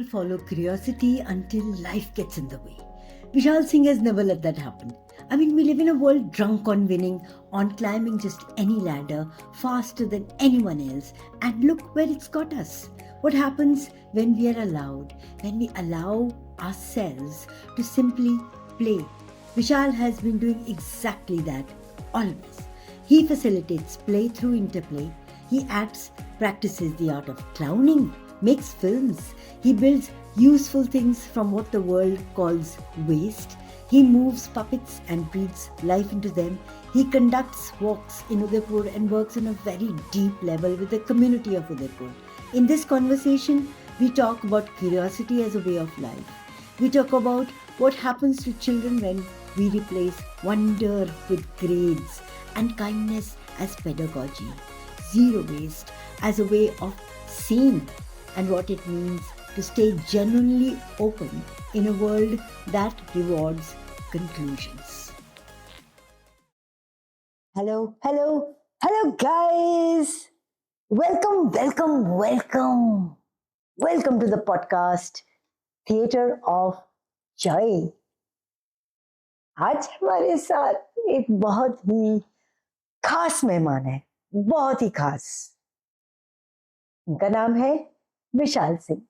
will follow curiosity until life gets in the way. Vishal Singh has never let that happen. I mean, we live in a world drunk on winning, on climbing just any ladder faster than anyone else, and look where it's got us. What happens when we are allowed, when we allow ourselves to simply play? Vishal has been doing exactly that, always. He facilitates play through interplay. He acts, practices the art of clowning, makes films. He builds useful things from what the world calls waste. He moves puppets and breathes life into them. He conducts walks in Udaipur and works on a very deep level with the community of Udaipur. In this conversation, we talk about curiosity as a way of life. We talk about what happens to children when we replace wonder with grades and kindness as pedagogy, zero waste as a way of seeing, and what it means to stay genuinely open in a world that rewards conclusions. Hello, guys. Welcome to the podcast Theater of Joy. आज हमारे साथ एक बहुत ही खास मेहमान है, बहुत ही खास. उनका नाम है विशाल सिंह.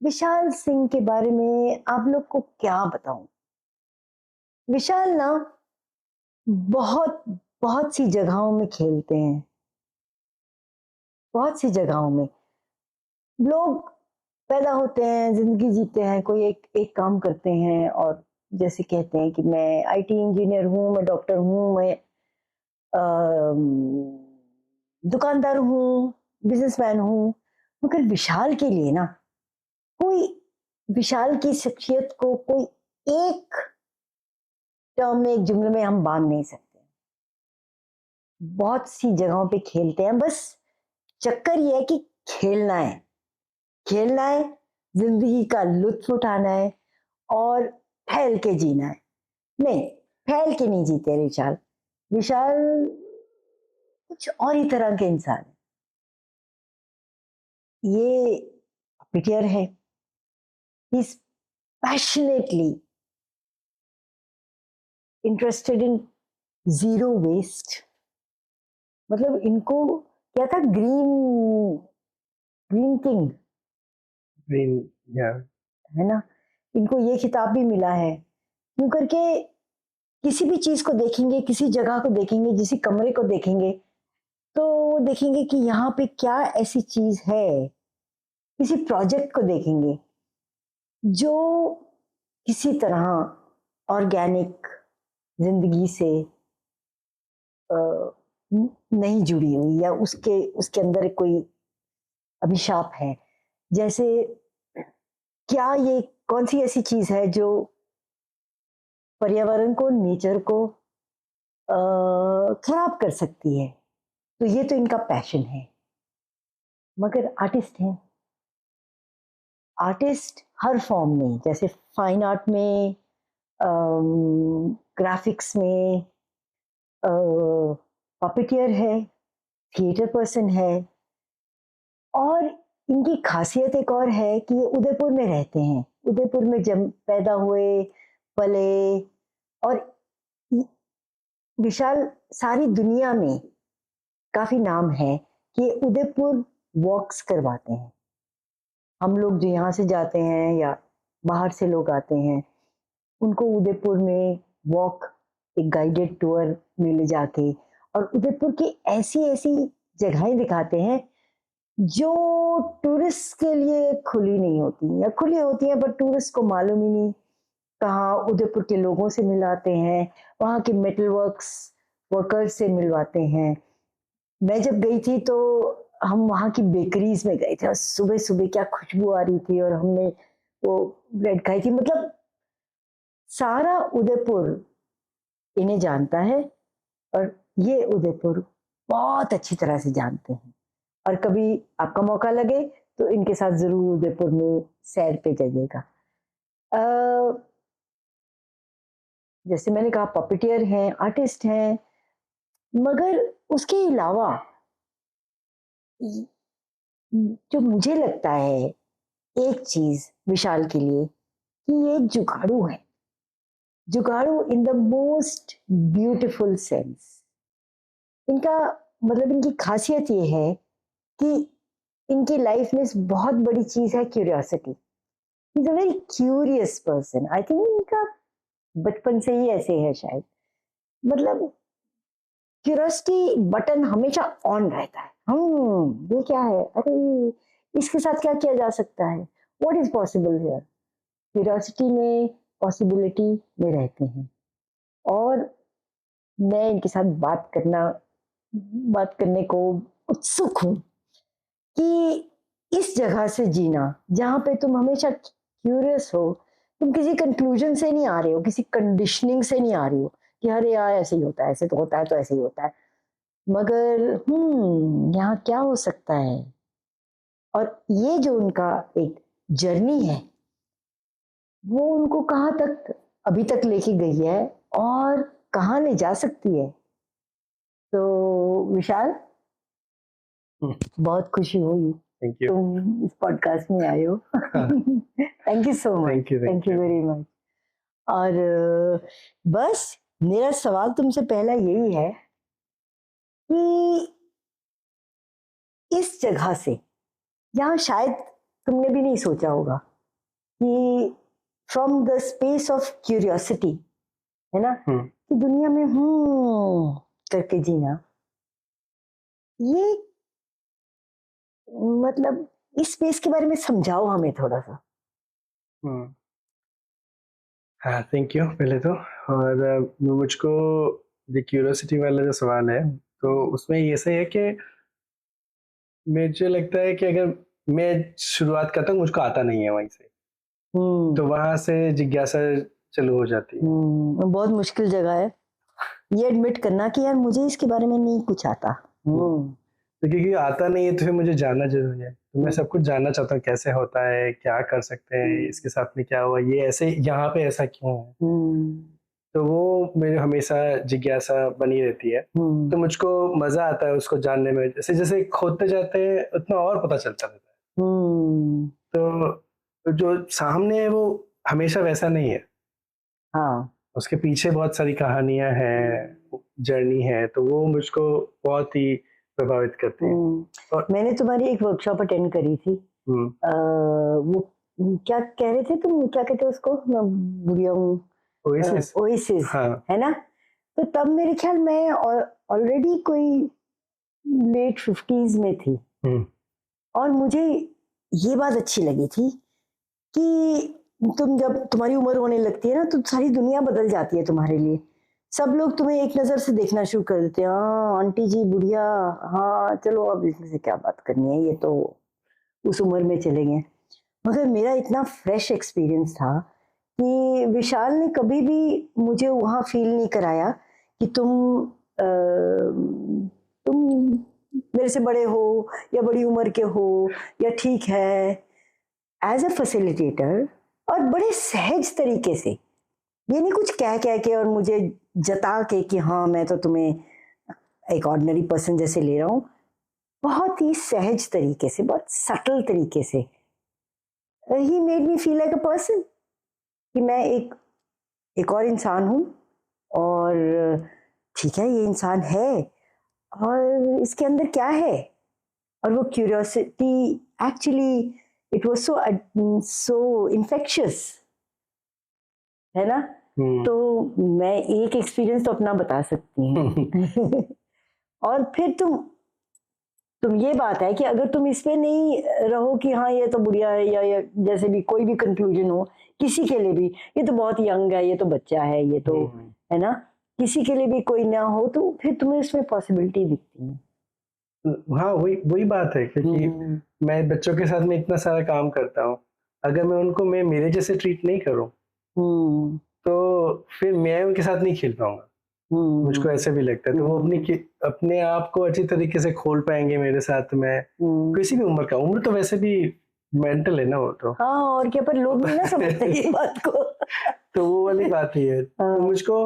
विशाल सिंह के बारे में आप लोग को क्या बताऊं. विशाल ना बहुत बहुत सी जगहों में खेलते हैं. बहुत सी जगहों में लोग पैदा होते हैं, जिंदगी जीते हैं, कोई एक काम करते हैं और जैसे कहते हैं कि मैं आईटी इंजीनियर हूँ, मैं डॉक्टर हूँ, मैं दुकानदार हूँ, बिजनेसमैन हूँ. मगर विशाल के लिए ना कोई विशाल की शख्सियत को कोई एक टर्म में, एक जुमले में हम बांध नहीं सकते. बहुत सी जगहों पे खेलते हैं. बस चक्कर ये है कि खेलना है, जिंदगी का लुत्फ उठाना है और फैल के जीना है. नहीं, फैल के नहीं जीते विशाल. विशाल कुछ और ही तरह के इंसान है. ये पिटियर है. He is passionately interested in zero waste. मतलब इनको क्या था, ग्रीन किंग, है ना. इनको ये खिताब भी मिला है क्यों करके किसी भी चीज को देखेंगे, किसी जगह को देखेंगे, किसी कमरे को देखेंगे तो देखेंगे कि यहाँ पे क्या ऐसी चीज है. किसी प्रोजेक्ट को देखेंगे जो किसी तरह ऑर्गेनिक जिंदगी से नहीं जुड़ी हुई, या उसके अंदर कोई अभिशाप है. जैसे क्या ये कौन सी ऐसी चीज है जो पर्यावरण को, नेचर को खराब कर सकती है. तो ये तो इनका पैशन है. मगर आर्टिस्ट हैं. आर्टिस्ट हर फॉर्म में, जैसे फाइन आर्ट में, ग्राफिक्स में, पपेटियर है, थिएटर पर्सन है. और इनकी खासियत एक और है कि ये उदयपुर में रहते हैं. उदयपुर में जब पैदा हुए, पले, और विशाल सारी दुनिया में काफी नाम है कि उदयपुर वॉक्स करवाते हैं. हम लोग जो यहाँ से जाते हैं या बाहर से लोग आते हैं, उनको उदयपुर में वॉक, एक गाइडेड टूर में ले जाके और उदयपुर की ऐसी ऐसी जगहें दिखाते हैं जो टूरिस्ट के लिए खुली नहीं होती, या खुली होती हैं पर टूरिस्ट को मालूम ही नहीं. कहाँ उदयपुर के लोगों से मिलाते हैं, वहाँ के मेटल वर्कर्स से मिलवाते हैं. मैं जब गई थी तो हम वहाँ की बेकरीज में गए थे और सुबह सुबह क्या खुशबू आ रही थी और हमने वो ब्रेड खाई थी. मतलब सारा उदयपुर इन्हें जानता है और ये उदयपुर बहुत अच्छी तरह से जानते हैं. और कभी आपका मौका लगे तो इनके साथ जरूर उदयपुर में सैर पे जाइएगा. जैसे मैंने कहा, पपेटियर हैं, आर्टिस्ट हैं, मगर उसके अलावा जो मुझे लगता है एक चीज विशाल के लिए कि ये जुगाड़ू है, जुगाड़ू in the most beautiful sense. इनका मतलब इनकी खासियत ये है कि इनकी लाइफ में बहुत बड़ी चीज है curiosity. He is a very curious person. I think इनका बचपन से ही ऐसे है शायद। मतलब क्यूरियोसिटी बटन हमेशा ऑन रहता है। ये क्या है, अरे इसके साथ क्या किया जा सकता है, what is possible here. Curiosity में पॉसिबिलिटी में रहते हैं। और मैं इनके साथ बात करने को उत्सुक हूँ कि इस जगह से जीना जहाँ पे तुम हमेशा क्यूरियस हो, तुम किसी कंक्लूजन से नहीं आ रहे हो, किसी कंडीशनिंग से नहीं आ रही हो कि अरे यार ऐसे ही होता है, ऐसे तो होता है, तो ऐसे ही होता है, मगर यहाँ क्या हो सकता है। और ये जो उनका एक जर्नी है वो उनको कहाँ तक अभी तक लेके गई है और कहाँ ले जा सकती है। तो विशाल, बहुत खुशी हुई थैंक यू। तुम इस पॉडकास्ट में आए हो। Thank you so much, thank you very much. और बस मेरा सवाल तुमसे पहला यही है कि इस जगह से, जहाँ शायद तुमने भी नहीं सोचा होगा, कि from the space of curiosity, है ना, कि दुनिया में करके जीना, ये मतलब इस स्पेस के बारे में समझाओ हमें थोड़ा सा। हाँ, थैंक यू पहले तो। और मुझको जो क्यूरियोसिटी वाला जो सवाल है, तो उसमें ये सही है कि मुझे लगता है कि अगर मैं शुरुआत करता हूँ, मुझको आता नहीं है वहीं से, तो वहां से जिज्ञासा चालू हो जाती है। बहुत मुश्किल जगह है ये एडमिट करना कि यार मुझे इसके बारे में नहीं कुछ आता। तो क्योंकि आता नहीं है तो फिर मुझे जानना जरूरी है, तो मैं सब कुछ जानना चाहता हूँ, कैसे होता है, क्या कर सकते हैं, इसके साथ में क्या हुआ, ये ऐसे यहाँ पे ऐसा क्यों है। तो वो मेरे हमेशा जिज्ञासा बनी रहती है। तो मुझको मजा आता है उसको जानने में, जैसे जैसे खोदते जाते हैं उतना और पता चलता रहता है। तो जो सामने है वो हमेशा वैसा नहीं है। हाँ, उसके पीछे बहुत सारी कहानियां हैं, जर्नी है, तो वो मुझको बहुत ही प्रभावित करती है। और मैंने तुम्हारी एक वर्कशॉप अटेंड करी थी। वो क्या कह रहे थे तुम, क्या कहते हो उसको, मैं भूलिया हूँ, ओएसिस, हाँ। है ना। तो तब मेरे ख्याल मैं ऑलरेडी कोई लेट 50s में थी। और मुझे ये बात अच्छी लगी थी कि जब तुम्हारी उम्र होने लगती है ना, तो सारी दुनिया बदल जाती है तुम्हारे लिए। सब लोग तुम्हें एक नजर से देखना शुरू कर देते हैं, हाँ आंटी जी बुढ़िया, हाँ चलो अब इसमें से क्या बात करनी है, ये तो उस उम्र में चले गए। मगर मेरा इतना फ्रेश एक्सपीरियंस था कि विशाल ने कभी भी मुझे वहाँ फील नहीं कराया कि तुम मेरे से बड़े हो या बड़ी उम्र के हो या ठीक है। एज अ फैसिलिटेटर, और बड़े सहज तरीके से, ये नहीं कुछ कह के और मुझे जता के कि हाँ मैं तो तुम्हें एक ऑर्डिनरी पर्सन जैसे ले रहा हूँ, बहुत ही सहज तरीके से, बहुत सटल तरीके से he made me feel like a person, कि मैं एक और इंसान हूँ। और ठीक है, ये इंसान है और इसके अंदर क्या है। और वो curiosity actually it was so infectious, है ना। तो मैं एक एक्सपीरियंस तो अपना बता सकती हूँ। और फिर तुम ये बात है कि अगर तुम इसमें नहीं रहो कि हाँ ये तो बुढ़िया है, या जैसे भी कोई भी कंक्लूजन हो किसी के लिए भी, ये तो बहुत यंग है, ये तो बच्चा है, ये तो है ना, किसी के लिए भी कोई ना हो, तो फिर तुम्हें उसमें पॉसिबिलिटी दिखती है। हाँ, वही बात है, क्योंकि मैं बच्चों के साथ में इतना सारा काम करता हूँ, अगर मैं मेरे जैसे ट्रीट नहीं करूँ तो फिर मैं उनके साथ नहीं खेल पाऊंगा। मुझको ऐसे भी लगता है, तो वो अपने आप को अच्छी तरीके से खोल पाएंगे मेरे साथ में, किसी भी उम्र का, उम्र तो वैसे भी मेंटल है ना वो तो। हाँ, और क्या, पर लोग नहीं ना समझते ये बात को। तो वो वाली बात ही है। तो मुझको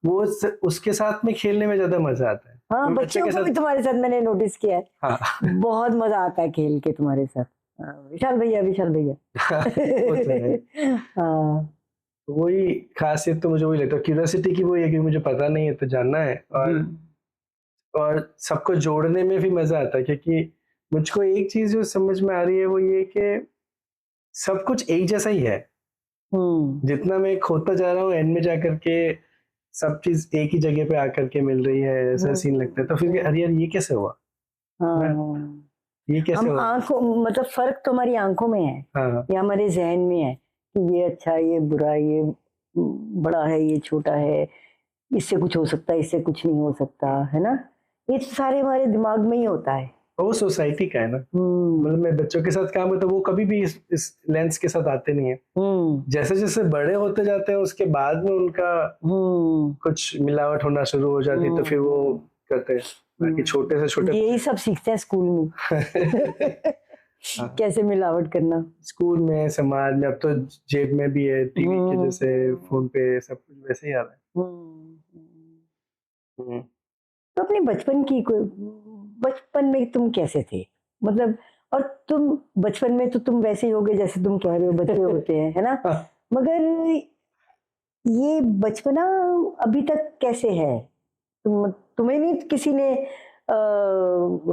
वो उसके साथ में खेलने में ज्यादा मजा आता है। हाँ, बच्चों को भी तुम्हारे साथ मैंने नोटिस किया है। हाँ। बहुत मजा आता है खेल के तुम्हारे साथ। विशाल भैया, विशाल भैया। वो तो है। हाँ। वही खासियत तो मुझे वही लगता है, क्यूरियोसिटी की वही है कि मुझे पता नहीं है तो जानना है, और सबको जोड़ने में भी मजा आता है, क्योंकि मुझको एक चीज जो समझ में आ रही है वो ये कि सब कुछ एक जैसा ही है। जितना मैं खोदता जा रहा हूँ, एंड में जाकर के सब चीज एक ही जगह पे आकर के मिल रही है, ऐसा सीन लगता है। तो फिर अरे यार ये कैसे हुआ, है ना? ये कैसे हम हुआ? आंखों, मतलब फर्क तो हमारी आंखों में है हाँ या हमारे जहन में है कि ये अच्छा, ये बुरा, ये बड़ा है, ये छोटा है, इससे कुछ हो सकता है, इससे कुछ नहीं हो सकता, है ना? ये तो सारे हमारे दिमाग में ही होता है। वो सोसाइटी का है ना। मतलब मैं बच्चों के साथ काम करता हूँ, वो कभी भी इस लेंस के साथ आते नहीं है। जैसे जैसे बड़े होते जाते हैं उसके बाद में उनका कुछ मिलावट होना शुरू हो जाती है, तो फिर वो करते हैं। बाकी छोटे से छोटे यही सब सीखते हैं स्कूल में। हाँ, कैसे मिलावट करना। स्कूल में, समाज में, अब तो जेब में भी है, टीवी के जैसे, फोन पे सब कुछ वैसे ही आ रहा है। हम्म। तो अपने बचपन की कोई, बचपन में तुम कैसे थे, मतलब, और तुम बचपन में तो तुम वैसे ही होगे जैसे तुम कह रहे हो बच्चे होते हैं, है ना? मगर ये बचपना अभी तक कैसे है? तुम्हें नहीं किसी ने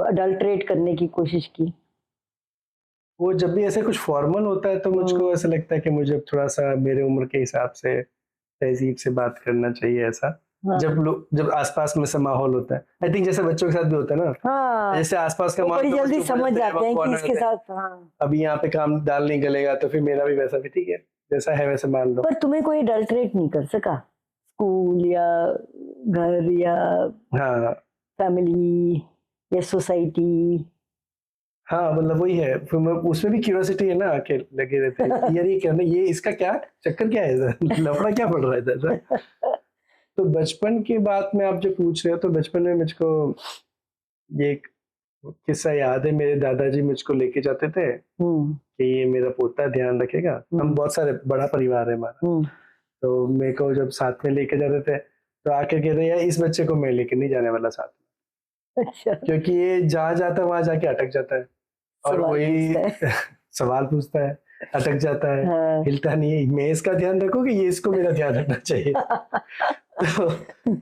अडल्ट्रेट करने की कोशिश की? वो जब भी ऐसे कुछ फॉर्मल होता है तो मुझको ऐसा लगता है कि मुझे थोड़ा सा मेरे उम्र के हिसाब से तहजीब से बात करना चाहिए, ऐसा। जब आसपास में से माहौल होता है, आई थिंक जैसे बच्चों के साथ भी होता है ना। हाँ, जैसे आसपास का वो माहौल बड़ी तो जल्दी बच्चों को समझ पता है, जाते हैं कौन कि है इसके होते हैं। साथ, हाँ। अभी यहाँ पे काम दाल नहीं गलेगा तो फिर मेरा भी वैसा भी ठीक है, जैसा है वैसे मान लो। पर तुम्हें कोई अडल्ट्रेट नहीं कर सका, स्कूल या घर या हाँ फैमिली या सोसाइटी? हाँ, मतलब वही है, फिर उसमें भी क्यूरियोसिटी है ना, आके लगे रहते हैं कि यार ये क्या, ये इसका क्या चक्कर, क्या है इधर, लफड़ा क्या पड़ रहा है इधर। तो बचपन की बात में आप जो पूछ रहे हो, तो बचपन में मुझको ये एक किस्सा याद है। मेरे दादाजी मुझको लेके जाते थे कि ये मेरा पोता ध्यान रखेगा। हम बहुत सारे, बड़ा परिवार है हमारा, तो मेरे को जब साथ में लेके जाते थे तो आके कहते यार इस बच्चे को मैं लेके नहीं जाने वाला साथ में, अच्छा, क्योंकि ये जहाँ जाता है वहां जाके अटक जाता है, और सवाल वही पूछता है। सवाल पूछता है, अटक जाता है, हाँ। हिलता नहीं है। मैं इसका ध्यान रखूं कि ये इसको मेरा ध्यान रखना चाहिए। तो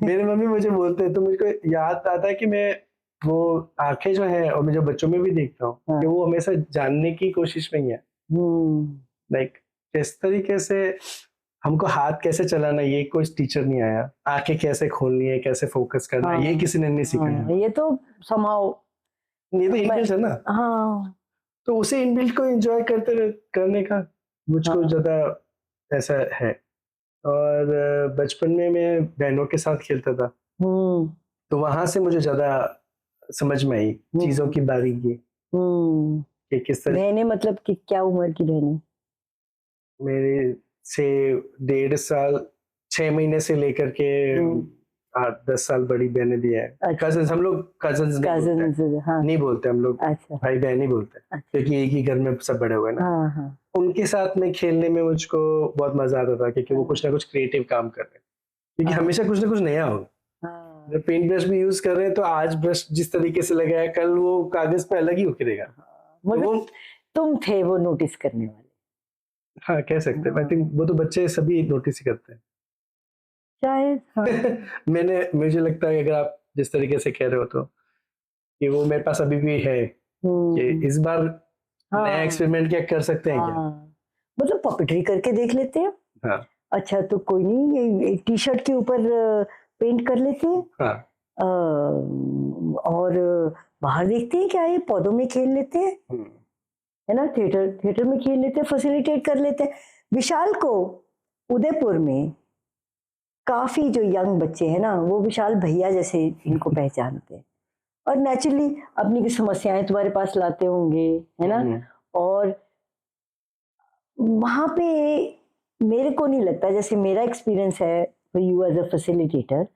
मेरे मम्मी मुझे बोलते हैं, तो मुझको याद आता है कि मैं वो आंखें जो है, और मैं जो बच्चों में भी देखता हूँ कि वो हमेशा जानने की कोशिश में ही है। लाइक किस तरीके से हमको हाथ कैसे चलाना, ये कोई टीचर नहीं आया। आंखें कैसे खोलनी है, कैसे फोकस करना है, ये किसी ने नहीं सिखाया। ये तो समाओ, ये तो इनबिल्ट है ना। हाँ। तो उसे इनबिल्ट को एंजॉय करने का मुझको ज्यादा ऐसा है। और बचपन में मैं बहनों के साथ खेलता था, तो वहां से मुझे ज्यादा समझ में आई चीजों की बारीकी, कि किस तरह। बहनें मतलब कि क्या उम्र की बहनें? मेरे से 1.5 साल, 6 महीने से लेकर के 8-10 साल बड़ी बहनें भी है। अच्छा। कजन्स, हम लोग कजन्स नहीं बोलते हैं। कजिन्स, हाँ। नहीं बोलते हम लोग, अच्छा। भाई बहन ही बोलते हैं, अच्छा। क्योंकि एक ही घर में सब बड़े हुए ना। हाँ हाँ। उनके साथ में खेलने में मुझको बहुत मजा आता था, क्योंकि वो कुछ ना कुछ क्रिएटिव काम कर रहे हैं, क्योंकि हमेशा कुछ ना कुछ नया होगा। जब पेंट ब्रश भी यूज कर रहे हैं तो आज ब्रश जिस तरीके से लगाया, कल वो कागज पे अलग ही उखड़ेगा। तो मगर वो, तुम थे वो नोटिस करने वाले, हाँ कह सकते हैं। आई थिंक वो तो बच्चे सभी नोटिस ही करते हैं। शायद, हाँ। मुझे लगता है अगर आप जिस तरीके से कह रहे हो, तो कि वो मेरे पास अभी भी है कि इस बार नया एक्सपेरिमेंट क्या कर सकते हैं क्या। मतलब पॉपिटरी करके देख लेते हैं। हाँ अच्छा, तो कोई नहीं, ये टी शर्ट के ऊपर पेंट कर लेते हैं। हाँ और बाहर देखते हैं क्या, ये पौधों में खेल लेते हैं, है ना? थिएटर में खेल लेते हैं, फैसिलिटेट कर लेते हैं। विशाल को उदयपुर में काफी जो यंग बच्चे हैं ना, वो विशाल भैया जैसे इनको पहचानते हैं, और नेचुरली अपनी की समस्याएं तुम्हारे पास लाते होंगे, है ना? और वहां पे मेरे को नहीं लगता, जैसे मेरा एक्सपीरियंस है यू एज अ फैसिलिटेटर,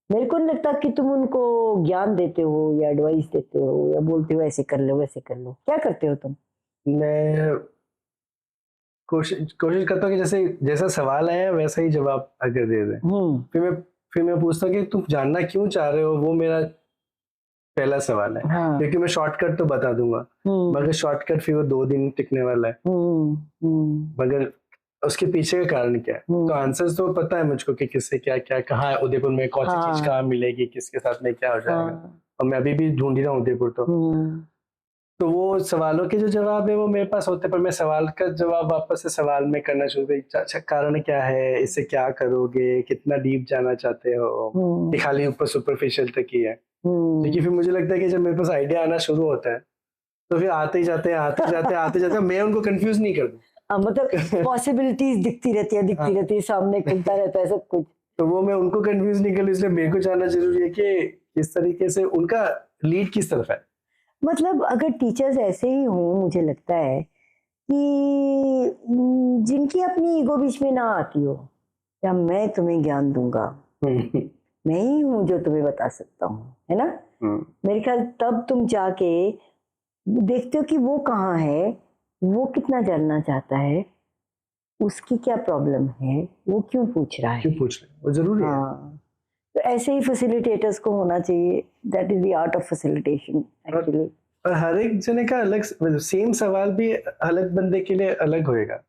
मेरे को नहीं लगता कि तुम उनको ज्ञान देते हो या एडवाइस देते हो या बोलते हो ऐसे कर लो वैसे कर लो। क्या करते हो तुम? मैं कोशिश करता हूँ कि जैसे जैसा सवाल आया वैसा ही जवाब अगर दे दें। फिर मैं पूछता हूँ कि तुम जानना क्यों चाह रहे हो, वो मेरा पहला सवाल है, हाँ। क्योंकि मैं शॉर्टकट तो बता दूंगा, मगर शॉर्टकट फिर वो 2 दिन टिकने वाला है, मगर उसके पीछे का कारण क्या है? तो आंसर्स तो पता है मुझको कि किससे क्या क्या, कहाँ है उदयपुर में, कौन सी चीज हाँ। कहाँ मिलेगी, किसके साथ में क्या हो जाएगा, हाँ। और मैं अभी भी ढूंढ ही रहा हूँ उदयपुर। तो वो सवालों के जो जवाब है वो मेरे पास होते हैं, पर मैं सवाल का जवाब वापस से सवाल में करना शुरू कर, अच्छा कारण क्या है, इससे क्या करोगे, कितना डीप जाना चाहते हो, ये खाली ऊपर सुपरफिशियल तक ही है। क्योंकि फिर मुझे लगता है कि जब मेरे पास आइडिया आना शुरू होता है तो फिर आते ही जाते हैं, आते जाते हैं, आते जाते हैं, मैं उनको कंफ्यूज नहीं कर दूं। मतलब पॉसिबिलिटीज दिखती रहती है, हाँ। रहती है, सामने खुलता रहता है सब कुछ। तो वो मैं उनको कंफ्यूज नहीं कर लूं, इसलिए मेरे को जानना जरूरी है कि किस तरीके से उनका लीड किस तरफ है। मतलब अगर टीचर्स ऐसे ही हों, मुझे लगता है कि जिनकी अपनी ईगो बीच में ना आती हो, या मैं तुम्हें ज्ञान दूंगा, मैं ही हूँ जो तुम्हें बता सकता हूँ, है ना। मेरे ख्याल तब तुम जाके देखते हो कि वो कहाँ है, वो कितना जानना चाहता है, उसकी क्या प्रॉब्लम है, वो क्यों पूछ रहा है। क्यों पूछ रहे हैं, वो जरूरी है। हाँ, तो ऐसे ही फैसिलिटेटर्स को होना चाहिए। That is the art of facilitation actually. और हर एक जने का अलग, सेम सवाल भी अलग बंदे के लिए अलग होएगा,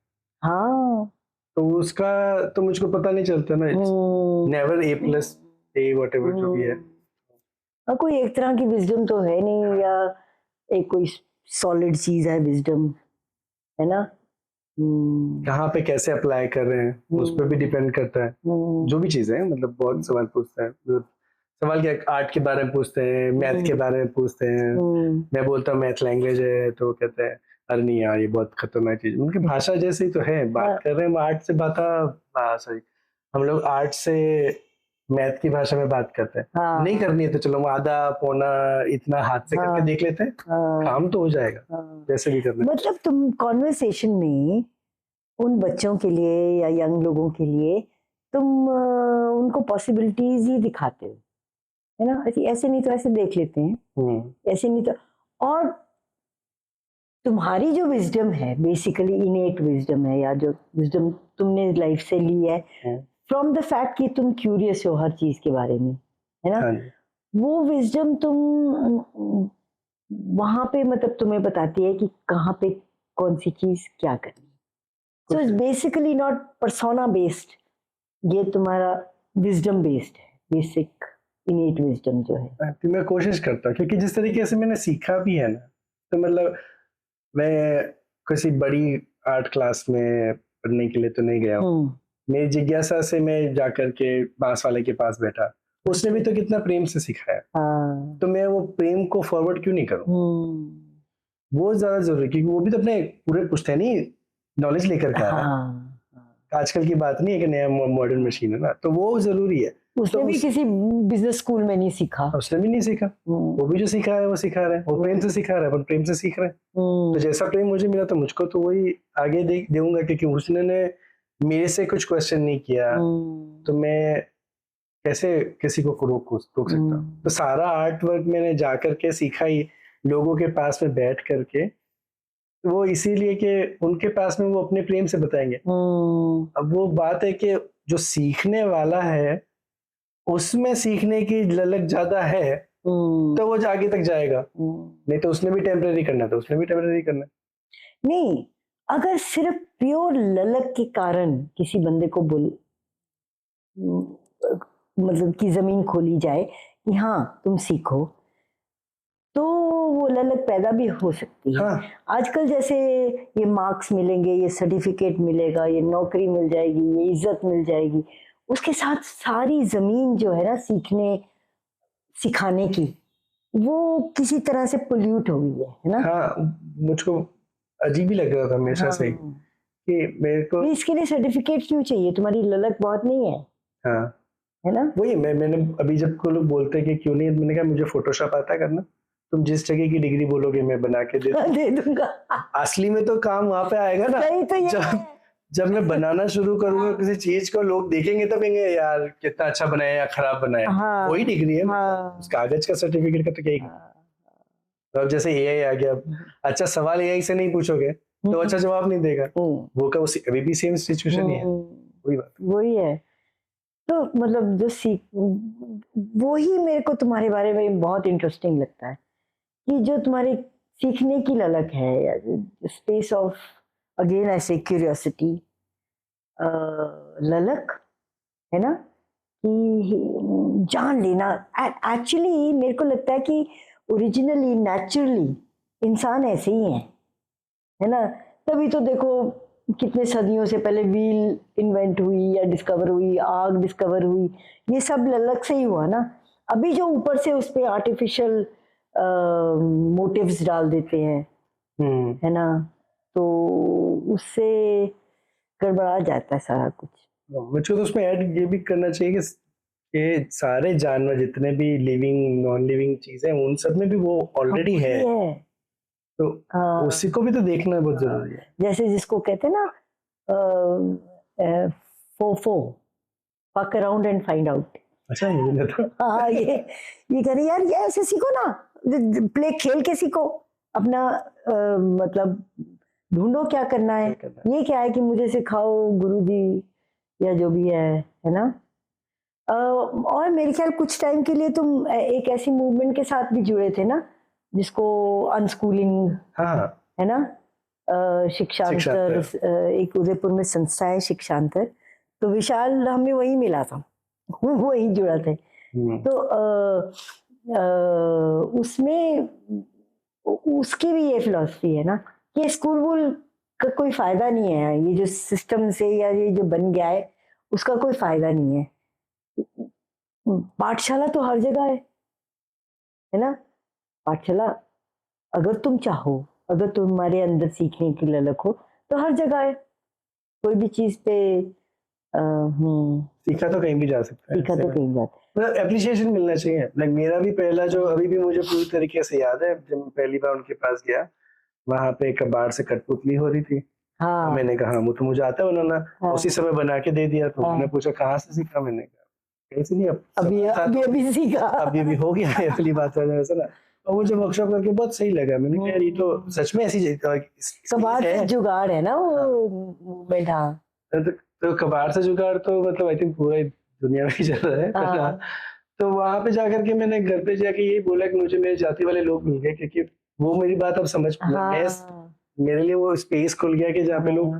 हाँ। तो उसका तो मुझको पता नहीं चलता ना। It's never a plus A whatever जो भी है। और कोई एक तरह की विजडम तो है नहीं, या एक कोई सॉलिड चीज है विजडम, है ना। कहाँ पे कैसे अप्लाई कर रहे हैं उस पर भी डिपेंड करता है। जो भी चीजें हैं, मतलब बहुत सवाल पूछता है, मतलब सवाल क्या, आर्ट के बारे में पूछते हैं, मैथ के बारे में पूछते हैं। मैं बोलता हूँ मैथ लैंग्वेज है, तो वो कहते हैं अरे नहीं यार ये बहुत खतरनाक चीज, उनकी भाषा जैसे ही तो है, बात कर रहे हैं आर्ट से, सॉरी, हम लोग आर्ट से मैथ की भाषा में बात करते हैं। हाँ। नहीं करनी है तो चलो आधा पौना इतना हाथ से करके देख लेते हैं, काम तो हो जाएगा। जैसे भी करना है। मतलब तुम कॉन्वर्सेशन में उन बच्चों के लिए या यंग लोगों के लिए तुम उनको पॉसिबिलिटीज ही दिखाते हो, है ना। ऐसे नहीं तो ऐसे देख लेते हैं, ऐसे नहीं तो। और तुम्हारी जो विजडम है, बेसिकली इनेट विजडम है, या जो विजडम तुमने लाइफ से ली है फ्रॉम द फैक्ट कि तुम क्यूरियस हो हर चीज के बारे में, है ना। वो विजडम तुम वहां पे मतलब तुम्हें बताती है कि कहाँ पे कौन सी चीज क्या करनी। So it's basically not persona based, ये तुम्हारा विजडम बेस्ड है, बेसिक इनेट विजडम जो है। तो मैं कोशिश करता हूँ, क्योंकि जिस तरीके से मैंने सीखा भी है ना, तो मतलब मैं किसी बड़ी आर्ट क्लास में पढ़ने के लिए तो नहीं गया हूँ। मेरी जिज्ञासा से मैं जाकर के बांस वाले के पास बैठा, उसने भी तो कितना प्रेम से सिखाया, तो मैं वो प्रेम को फॉरवर्ड क्यों नहीं करूँ। वो ज्यादा जरूरी, क्योंकि वो भी तो अपने पूरे पुश्तैनी नॉलेज लेकर के आ रहा है। आजकल की बात नहीं है कि नया मॉडर्न मशीन है ना, तो वो जरूरी है। उसने भी किसी बिजनेस स्कूल में नहीं सीखा, उसने भी नहीं सीखा, वो भी जो सिखा है वो सिखा रहा है, वो प्रेम से सिखा रहा है, अपन प्रेम से सीख रहे हैं। तो जैसा प्रेम मुझे मिला तो मुझको तो वही आगे दूंगा, क्योंकि उसने मेरे से कुछ क्वेश्चन नहीं किया, तो मैं कैसे किसी को रोक सकता हूँ। तो सारा आर्ट वर्क मैंने जाकर के सीखा ही लोगों के पास में बैठ करके, वो इसीलिए कि उनके पास में वो अपने प्रेम से बताएंगे। अब वो बात है कि जो सीखने वाला है उसमें सीखने की ललक ज्यादा है, तो वो आगे तक जाएगा। नहीं तो उसने भी टेम्परेरी करना था, उसने भी टेम्परेरी करना। नहीं, अगर सिर्फ प्योर ललक के कारण किसी बंदे को मतलब कि जमीन खोली जाए कि हाँ तुम सीखो, तो वो ललक पैदा भी हो सकती है। आजकल जैसे ये मार्क्स मिलेंगे, ये सर्टिफिकेट मिलेगा, ये नौकरी मिल जाएगी, ये इज्जत मिल जाएगी, उसके साथ सारी जमीन जो है ना सीखने सिखाने की, वो किसी तरह से पोल्यूट हो गई है ना। हाँ, मुझको अजीब ही लग रहा था हमेशा से कि मेरे को इसके लिए सर्टिफिकेट क्यों चाहिए, तुम्हारी ललक बहुत नहीं है। हाँ, है ना। वही मैंने अभी जब को लोग बोलते हैं कि क्यों नहीं, मैंने कहा मुझे फोटोशॉप आता है करना, तुम जिस जगह की डिग्री बोलोगे मैं बना के दे दूंगा। असली में तो काम वहां पे आएगा ना। सही तो ये जब मैं बनाना शुरू करूंगा किसी चीज को, लोग देखेंगे तो कहेंगे यार कितना अच्छा बनाया या खराब बनाया। वही डिग्री है, उस कागज का सर्टिफिकेट का तो क्या ही। अब जैसे एआई आ गया, अच्छा सवाल एआई से नहीं पूछोगे तो अच्छा जवाब नहीं देगा, वो का अभी भी सेम सिचुएशन ही है। वही बात, वही है। तो मतलब जो सीख, वो ही मेरे को तुम्हारे बारे में बहुत इंटरेस्टिंग लगता है कि जो तुम्हारे सीखने की ललक है, या स्पेस ऑफ, अगेन आई से क्यूरियोसिटी, ललक, है ना, कि जान लेना। एक्चुअली मेरे को लगता है कि ओरिजिनली नेचुरली इंसान ऐसे ही है ना। तभी तो देखो कितने सदियों से पहले व्हील इन्वेंट हुई या डिस्कवर हुई, आग डिस्कवर हुई, ये सब ललक से ही हुआ ना। अभी जो ऊपर से उस पे आर्टिफिशियल मोटिव्स डाल देते हैं, है ना, तो उससे गड़बड़ा जाता है सारा कुछ। मुझको तो उसमें ऐड ये भी करना चाहिए कि ये सारे जानवर जितने भी लिविंग नॉन लिविंग चीजें हैं उन सब में भी वो ऑलरेडी है, तो हाँ, उसी को भी तो देखना बहुत जरूरी है। जैसे जिसको कहते हैं ना, FOFO, fuck around and find out. अच्छा मुझे नहीं था। हाँ, ये कह रही यार, ये ऐसे सीखो ना, प्ले खेल के सीखो अपना, मतलब ढूंढो क्या करना है। क्या करना ये क्या है कि मुझे सिखाओ गुरुजी या जो भी है ना। और मेरे ख्याल कुछ टाइम के लिए तुम एक ऐसी मूवमेंट के साथ भी जुड़े थे ना, जिसको अनस्कूलिंग, हाँ है ना, शिक्षांतर, एक उदयपुर में संस्था है शिक्षांतर, तो विशाल हमें वही मिला था, वही जुड़ा थे। तो उसमें उसकी भी ये फिलॉसफी है ना कि स्कूल वूल का कोई फायदा नहीं है, ये जो सिस्टम से या ये जो बन गया है उसका कोई फायदा नहीं है। पाठशाला तो हर जगह है ना। पाठशाला अगर तुम चाहो, अगर तुम्हारे अंदर सीखने की ललक हो तो हर जगह है, कोई भी चीज पे सीखा तो कहीं भी जा सकता है, सीखा तो कहीं जाता है। मतलब एप्रिसिएशन मिलना चाहिए। लाइक मेरा भी पहला जो अभी भी मुझे पूरी तरीके से याद है, जब मैं पहली बार उनके पास गया, वहां पे कबाड़ से कठपुतली हो रही थी। तो हाँ, मैंने कहा वो तो मुझे आता है बनाना, हाँ, उसी समय बना के दे दिया। तो हाँ, मैंने पूछा कहाँ से सीखा, मैंने कहा कहीं से नहीं, अब अभी सीखा। अभी हो गया है वाली बात है वैसा ना। और मुझे वर्कशॉप करके बहुत सही लगा, मैंने कहा यार ये तो सच में ऐसी कबाड़ से जुगाड़ है ना वो मूवमेंट। हाँ, तो कबाड़ से जुगाड़ तो मतलब आई थिंक पूरा दुनिया में ही चल रहा है। हाँ, तो वहां पे जाकर के मैंने घर पे जाके यही बोला कि मुझे मेरे जाति वाले लोग मिल गए, क्योंकि वो मेरी बात अब समझ, हाँ, मेरे लिए वो स्पेस खुल गया कि जहाँ पे लोग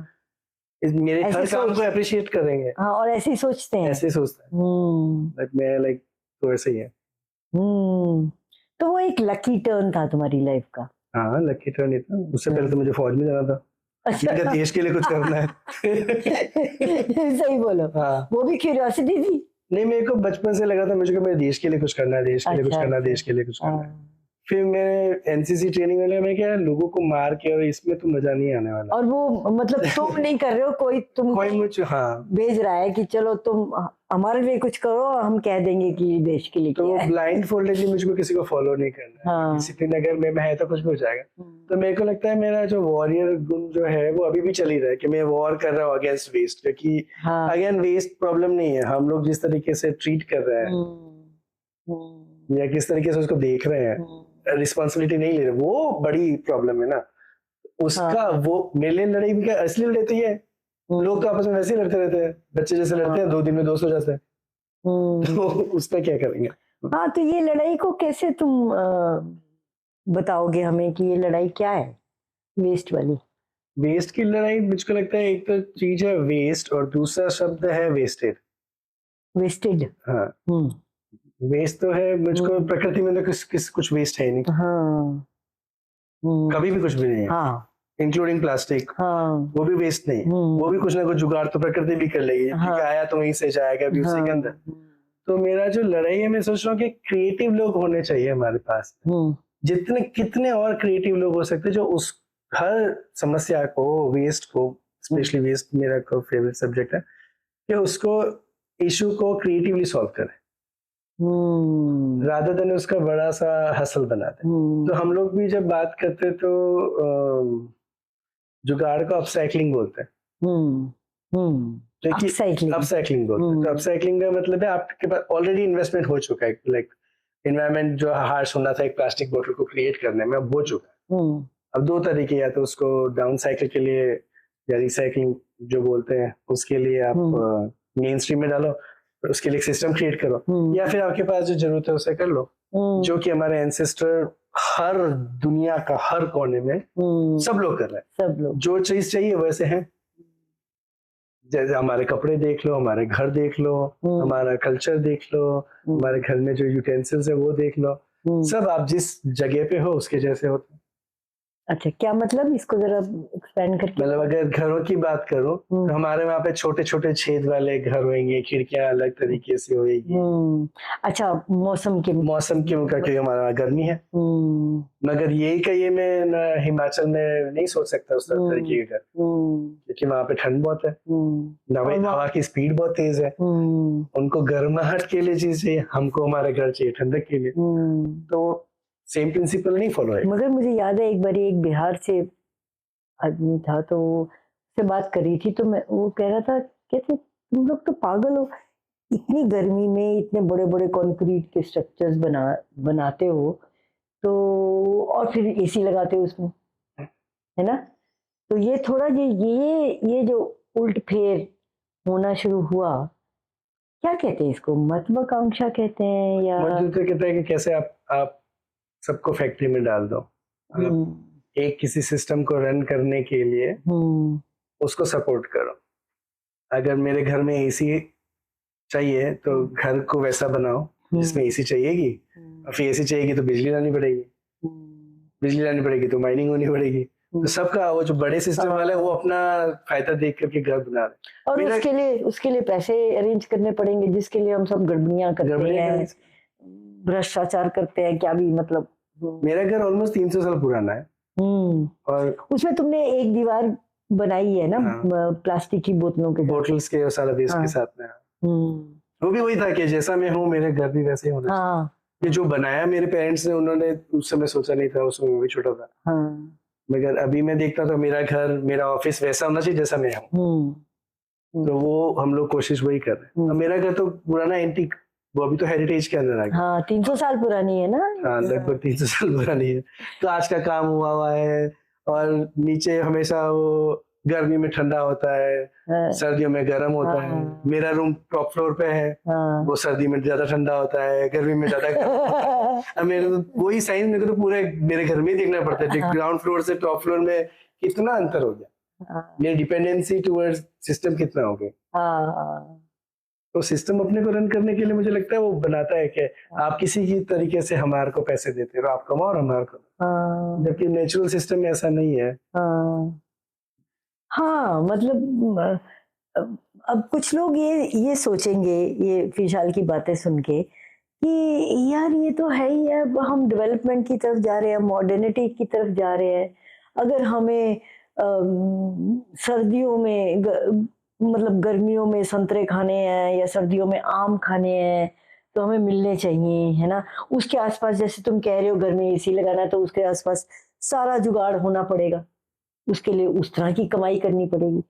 मेरे ऐसे हर काम सोच, को अप्रिशिएट करेंगे, हाँ, और ऐसे ही सोचते हैं। ऐसे ही सोचता है। बट मैं लाइक तो ऐसे ही है। तो वो एक लकी टर्न था तुम्हारी लाइफ का। हाँ लकी टर्न ही था। उससे पहले तो मुझे फौज में जाना था, अच्छा, देश के लिए कुछ करना है। सही बोलो। हाँ वो भी क्यूरियोसिटी थी। नहीं, मेरे को बचपन से लगा था मुझे कि मेरे देश के लिए कुछ करना है, देश के लिए कुछ अच्छा, करना है, अच्छा, देश के लिए कुछ करना है। हाँ। फिर मैं एनसीसी ट्रेनिंग में मैं क्या लोगों को मार के, और इसमें तो मजा नहीं आने वाला। और वो मतलब तुम नहीं कर रहे हो, कोई तुम कोई मुझे हाँ भेज रहा है कि चलो तुम हमारे लिए कुछ करो, हम कह देंगे कि देश के लिए तो किया है। ब्लाइंड फोल्डेडली मुझको किसी को फॉलो नहीं करना है। हाँ। डिसिप्लिन अगर में है तो कुछ भी हो जाएगा। तो मेरे को लगता है मेरा जो वॉरियर गुण जो है वो अभी भी चल ही रहा है, कि मैं वॉर कर रहा हूँ अगेंस्ट वेस्ट, क्योंकि हाँ। अगेन वेस्ट प्रॉब्लम नहीं है, हम लोग जिस तरीके से ट्रीट कर रहे हैं या किस तरीके से उसको देख रहे हैं, रिस्पॉन्सिबिलिटी नहीं ले रहे, वो बड़ी प्रॉब्लम है ना। उसका वो मेरे लिए लड़ाई भी क्या असली लड़ाई तो ये है, लोग तो आपस में वैसे ही लड़ते रहते हैं, बच्चे जैसे लड़ते हैं, 2 दिन में दोस्त हो जाते हैं। तो उसमें क्या करेंगे। हाँ, तो ये लड़ाई को कैसे तुम बताओगे हमें कि ये लड़ाई क्या है, वेस्ट वाली? वेस्ट की लड़ाई मुझको लगता है एक तो चीज है वेस्ट, और दूसरा शब्द है वेस्टेड। वेस्टेड। हाँ वेस्ट तो है मुझको, प्रकृति में तो कुछ वेस्ट है ही नहीं, हाँ। कभी भी कुछ भी नहीं है। हाँ, इंक्लूडिंग प्लास्टिक, हाँ, वो भी वेस्ट नहीं है। वो भी कुछ ना कुछ जुगाड़ तो प्रकृति भी कर लेगी, हाँ, आया तो वहीं से जाएगा भी उसी के अंदर। तो मेरा जो लड़ाई है, मैं सोच रहा हूँ कि क्रिएटिव लोग होने चाहिए हमारे पास, जितने कितने और क्रिएटिव लोग हो सकते हैं जो उस हर समस्या को, वेस्ट को, स्पेशली वेस्ट मेरा को फेवरेट सब्जेक्ट है, कि उसको इशू को क्रिएटिवली सॉल्व करें, रादर देन उसका बड़ा सा हसल बना दें। तो हम लोग भी जब बात करते तो जुगाड़ को अपसाइक्लिंग बोलते हैं। अपसाइक्लिंग बोलते हैं। तो अपसाइक्लिंग का मतलब है आपके पास ऑलरेडी इन्वेस्टमेंट हो चुका है, लाइक एनवायरनमेंट जो हार्श होना था एक प्लास्टिक बोतल को क्रिएट करने में, अब हो चुका है। अब 2 तरीके, या तो उसको डाउन साइकिल के लिए या रिसाइक्लिंग जो बोलते हैं उसके लिए आप मेन स्ट्रीम में डालो, उसके लिए सिस्टम क्रिएट करो, या फिर आपके पास जो जरूरत है उसे कर लो, जो कि हमारे एंसेस्टर हर दुनिया का हर कोने में सब लोग कर रहे हैं। सब लोग जो चीज चाहिए वैसे है, जैसे हमारे कपड़े देख लो, हमारे घर देख लो, हमारा कल्चर देख लो, हमारे घर में जो यूटेंसिल्स है वो देख लो, सब आप जिस जगह पे हो उसके जैसे होते हैं। अच्छा, क्या मतलब, इसको जरा एक्सपेंड करके। मतलब अगर घरों की बात करूं तो हमारे वहाँ पे छोटे छोटे छेद वाले घर होंगे, खिड़कियां अलग तरीके से होगी। अच्छा, मौसम के क्योंकि हमारा वहाँ गर्मी है, मगर यही का ये मैं न हिमाचल में नहीं सोच सकता उस तरीके के घर, क्योंकि वहाँ पे ठंड बहुत है, हवा की स्पीड बहुत तेज है, उनको गर्माहट के लिए चीज चाहिए, हमको हमारे घर चाहिए ठंडक के लिए, तो सेम प्रिंसिपल नहीं फॉलो है। मगर मुझे याद है एक बार एक बिहार से आदमी था, तो उससे बात करी थी, तो मैं वो कह रहा था, कहते तुम लोग तो पागल हो, इतनी गर्मी में इतने बड़े बड़े कंक्रीट के स्ट्रक्चर्स बनाते हो, तो और फिर एसी लगाते हो उसमें, है ना। तो ये थोड़ा ये जो उल्ट फेर होना शुरू हुआ, क्या कहते हैं इसको, महत्वाकांक्षा कहते हैं या मुझे कहता है कि कैसे आप सबको फैक्ट्री में डाल दो, आप एक किसी सिस्टम को रन करने के लिए उसको सपोर्ट करो। अगर मेरे घर में एसी चाहिए तो घर को वैसा बनाओ जिसमें एसी चाहिएगी, और फिर एसी चाहिएगी तो बिजली लानी पड़ेगी, बिजली लानी पड़ेगी तो माइनिंग होनी पड़ेगी, तो सबका वो जो बड़े सिस्टम वाले वो अपना फायदा देख करके घर बना रहे, और उसके लिए पैसे अरेंज करने पड़ेंगे, जिसके लिए हम सब गड़बड़ियां करते हैं, भ्रष्टाचार करते हैं, क्या भी मतलब। मेरा घर ऑलमोस्ट 300 साल पुराना है, और उसमें तुमने एक दीवार बनाई है ना, प्लास्टिक की बोतल्स के और सारा वेस्ट के साथ में। वो भी वही था कि जैसा मैं हूँ मेरे घर भी वैसे ही होना चाहिए। ये जो बनाया मेरे पेरेंट्स ने, उन्होंने उस समय सोचा नहीं था, उस समय मैं भी छोटा था, मगर अभी मैं देखता तो मेरा घर मेरा ऑफिस वैसा होना चाहिए जैसा मैं हूँ, तो वो हम लोग कोशिश वही कर रहे हैं। मेरा घर तो पुराना एंटीक, वो अभी तो हेरिटेज के अंदर आ गया। हाँ, 300 साल पुरानी है ना। हाँ, लगभग 300 साल पुरानी है, तो आज का काम हुआ है, और नीचे हमेशा वो गर्मी में ठंडा होता है, सर्दियों में गर्म होता है। मेरा रूम टॉप फ्लोर पे है, वो सर्दी में ज्यादा ठंडा होता है, गर्मी में ज्यादा गर्म होता है। मेरे तो वही साइंस मेरे को तो पूरे मेरे घर में ही देखना पड़ता है, ग्राउंड फ्लोर से टॉप फ्लोर में कितना अंतर हो गया, मेरी डिपेंडेंसी टुवर्ड्स सिस्टम कितना हो गया। तो सिस्टम अपने को रन करने के लिए मुझे लगता है वो बनाता है कि आप किसी की तरीके से हमारे को पैसे देते हो, आप कमाओ और हमारे को, जबकि नेचुरल सिस्टम में ऐसा नहीं है। हाँ, मतलब अब कुछ लोग ये सोचेंगे, ये विशाल की बातें सुन के, कि यार ये तो है ही है, अब हम डेवलपमेंट की तरफ जा रहे हैं, मॉडर्निटी की तरफ जा रहे हैं, अगर हमें सर्दियों में मतलब गर्मियों में संतरे खाने हैं या सर्दियों में आम खाने हैं तो हमें मिलने चाहिए, है ना। उसके आसपास जैसे तुम कह रहे हो घर में एसी लगाना है, तो उसके आसपास सारा जुगाड़ होना पड़ेगा, उसके लिए उस तरह की कमाई करनी पड़ेगी,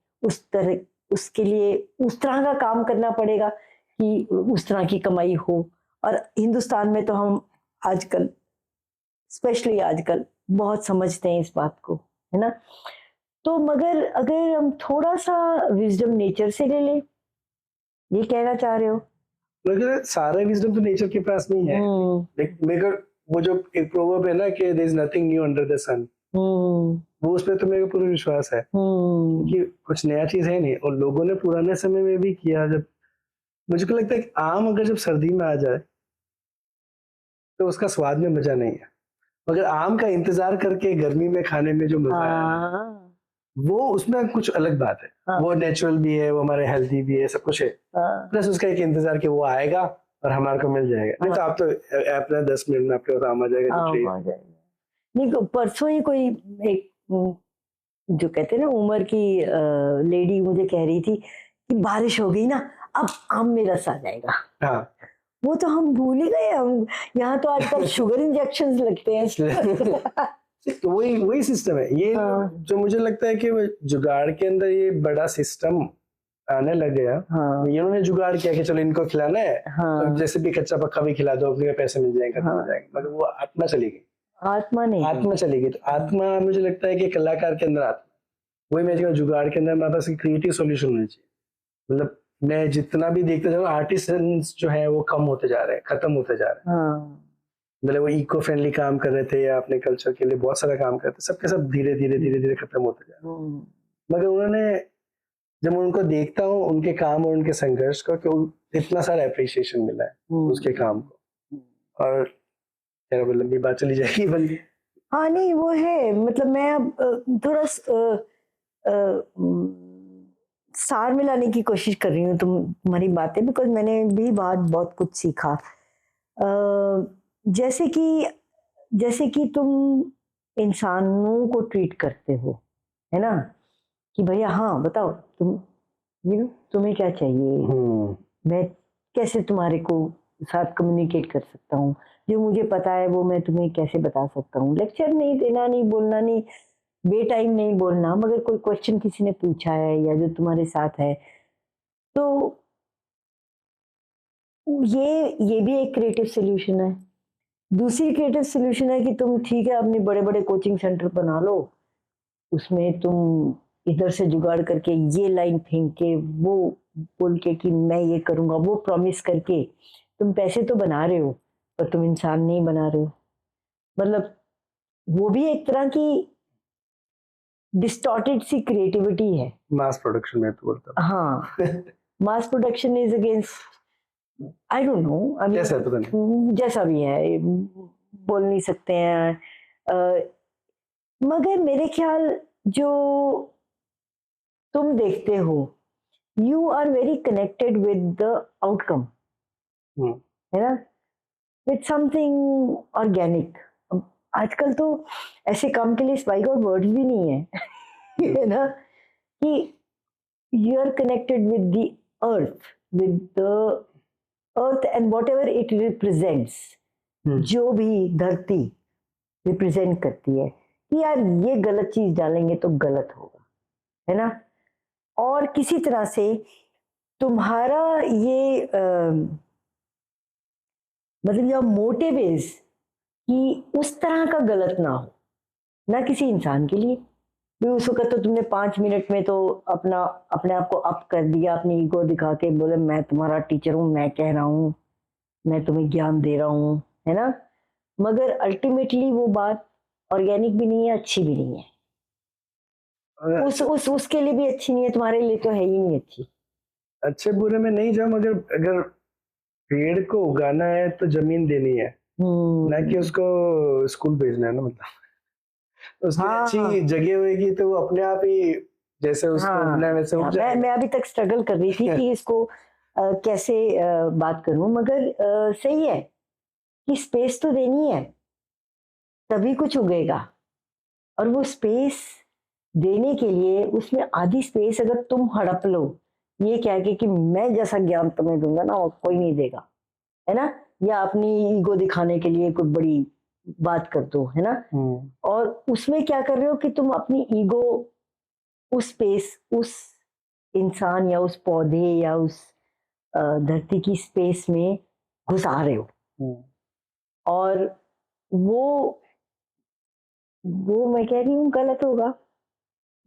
उसके लिए उस तरह का काम करना पड़ेगा कि उस तरह की कमाई हो। और हिंदुस्तान में तो हम आजकल, स्पेशली आजकल, बहुत समझते हैं इस बात को, है ना। तो मगर अगर हम थोड़ा सा विजडम नेचर से ले ले, ये कहना चाह रहे हो? मगर सारा विजडम तो नेचर के पास नहीं है। मगर वो जो एक प्रोवर्ब है ना कि there is nothing new under the sun, वो उस पर तो मेरे को पूरा विश्वास है कि कुछ नया चीज है नहीं। और लोगों ने पुराने समय में भी किया। जब मुझे को लगता है कि आम अगर जब सर्दी में आ जाए तो उसका स्वाद में मजा नहीं है, मगर आम का इंतजार करके गर्मी में खाने में जो मजा है वो उसमें कुछ अलग बात है। वो नेचुरल भी है, वो हमारे हेल्दी भी है, सब कुछ है, प्लस उसका एक इंतजार कि वो आएगा और हमारे को मिल जाएगा। नहीं तो आप तो अपना 10 मिनट में आपके पास आम आ जाएगा। नहीं, परसों ही कोई एक जो कहते हैं ना उम्र की लेडी मुझे कह रही थी कि बारिश हो गई ना, अब आम में रस आ जाएगा। हाँ, वो तो हम भूल ही गए। हम यहाँ तो आजकल शुगर इंजेक्शंस लगते हैं। तो वही सिस्टम है ये। जो मुझे लगता है कि जुगाड़ के अंदर ये बड़ा सिस्टम आने लग गया। इन्होंने जुगाड़ किया कि चलो इनको खिलाना है, तो जैसे भी कच्चा पक्का भी खिला दो, अपने पैसे मिल जाएंगे, खत्म हो जाएंगे। मगर वो आत्मा चली गई, आत्मा नहीं, आत्मा चली गई। तो आत्मा मुझे लगता है कि कलाकार के अंदर आत्मा, वही मैं जुगाड़ के अंदर हमारे पास क्रिएटिव सोल्यूशन होना चाहिए। मतलब मैं जितना भी देखता जा रहा हूँ आर्टिसंस जो है वो कम होते जा रहे हैं, खत्म होते जा रहे हैं। हाँ मतलब वो इको फ्रेंडली काम कर रहे थे या अपने कल्चर के लिए बहुत सारा काम करते, सबके सब धीरे धीरे धीरे धीरे खत्म होते जा रहे हैं। मगर उन्होंने, जब मैं उनको देखता हूँ उनके काम और उनके संघर्ष को, कि इतना सारा अप्रिसिएशन मिला है उसके काम को। और क्या बोल, लंबी बात चली जाएगी बल्कि। हाँ नहीं वो है, मतलब मैं अब थोड़ा सार मिलाने की कोशिश कर रही हूँ तुम्हारी बातें, बिकॉज मैंने भी बहुत कुछ सीखा। जैसे कि तुम इंसानों को ट्रीट करते हो, है ना, कि भैया हाँ बताओ तुम, तुम्हें क्या चाहिए, मैं कैसे तुम्हारे को साथ कम्युनिकेट कर सकता हूँ, जो मुझे पता है वो मैं तुम्हें कैसे बता सकता हूँ। लेक्चर नहीं देना, नहीं बोलना, नहीं बे टाइम नहीं बोलना, मगर कोई क्वेश्चन किसी ने पूछा है या जो तुम्हारे साथ है, तो ये भी एक क्रिएटिव सोल्यूशन है। दूसरी क्रिएटिव सोल्यूशन है कि तुम ठीक है अपने बड़े बड़े कोचिंग सेंटर बना लो, उसमें तुम इधर से जुगाड़ करके ये लाइन फेंक के वो बोल के कि मैं ये करूंगा, वो प्रॉमिस करके तुम पैसे तो बना रहे हो पर तुम इंसान नहीं बना रहे हो। मतलब वो भी एक तरह की डिस्टॉर्टेड सी क्रिएटिविटी है। मास प्रोडक्शन में तो बोलता हूँ। हाँ mass production is against, I don't know, कैसा है पता नहीं, जैसा भी है बोल नहीं सकते हैं। मगर मेरे ख्याल जो तुम देखते हो, you are very connected with the outcome, है ना, विद समथिंग ऑर्गेनिक। आजकल तो ऐसे काम के लिए स्पाइक और वर्ड्स भी नहीं है है ना, कि you are connected with the earth and whatever it represents, जो भी धरती रिप्रेजेंट करती है कि यार ये गलत चीज डालेंगे तो गलत होगा, है ना। और किसी तरह से तुम्हारा ये मतलब योर मोटिव इज कि उस तरह का गलत ना हो, ना किसी इंसान के लिए भी। उस वक्त तो तुमने 5 मिनट में तो अपने आप को अप कर दिया, अपनी ईगो दिखा के बोले मैं तुम्हारा टीचर हूँ, मैं कह रहा हूँ, मैं तुम्हें ज्ञान दे रहा हूँ, है ना। मगर अल्टीमेटली वो बात ऑर्गेनिक भी नहीं है, अच्छी भी नहीं है, उसके लिए भी अच्छी नहीं है, तुम्हारे लिए तो है ही नहीं अच्छी। अच्छे बुरे में नहीं जाओ, मगर अगर पेड़ को उगाना है तो जमीन देनी है, ना कि उसको स्कूल भेजना है ना। मतलब उसकी अच्छी जगह होगी तो वो अपने आप ही जैसे उसको उगना है वैसे उग जाएगा। मैं अभी तक स्ट्रगल कर रही थी कि इसको कैसे बात करूं, मगर सही है कि स्पेस तो देनी है तभी कुछ उगेगा। और वो स्पेस देने के लिए उसमें आधी स्पेस अगर तुम हड़प लो, ये कह के कि मैं जैसा ज्ञान तुम्हें दूंगा ना और कोई नहीं देगा, है ना, या अपनी ईगो दिखाने के लिए कोई बड़ी बात कर दो, है ना। और उसमें क्या कर रहे हो कि तुम अपनी ईगो उस स्पेस, उस इंसान या उस पौधे या उस धरती की स्पेस में घुसा रहे हो। और वो मैं कह रही हूँ गलत होगा,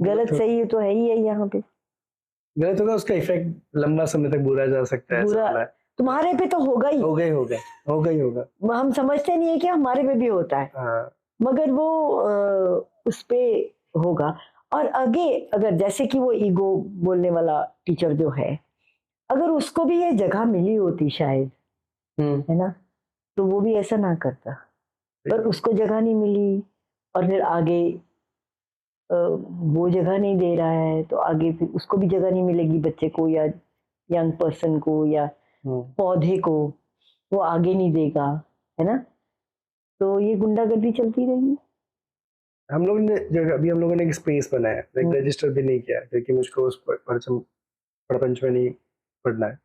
गलत सही तो है ही है, यहाँ पे गलत होगा, उसका इफेक्ट लंबा समय तक बुरा जा सकता है। बुरा तुम्हारे पे तो होगा ही, होगा। हम समझते नहीं है कि हमारे पे भी होता है। मगर वो उस पे होगा। और अगर जैसे कि वो ईगो बोलने वाला टीचर जो है, अगर उसको भी ये जगह मिली होती शायद, है ना, तो वो भी ऐसा ना करता, पर उसको जगह नहीं मिली और फिर आगे वो जगह नहीं दे रहा है तो आगे फिर उसको भी जगह नहीं मिलेगी, बच्चे को या यंग पर्सन को या पौधे को, वो आगे नहीं देगा, है ना। तो ये गुंडागर्दी चलती रहेगी। हम लोगों ने एक स्पेस बनाया, रजिस्टर भी नहीं किया क्योंकि मुझको उस प्रपंच में नहीं पढ़ना है,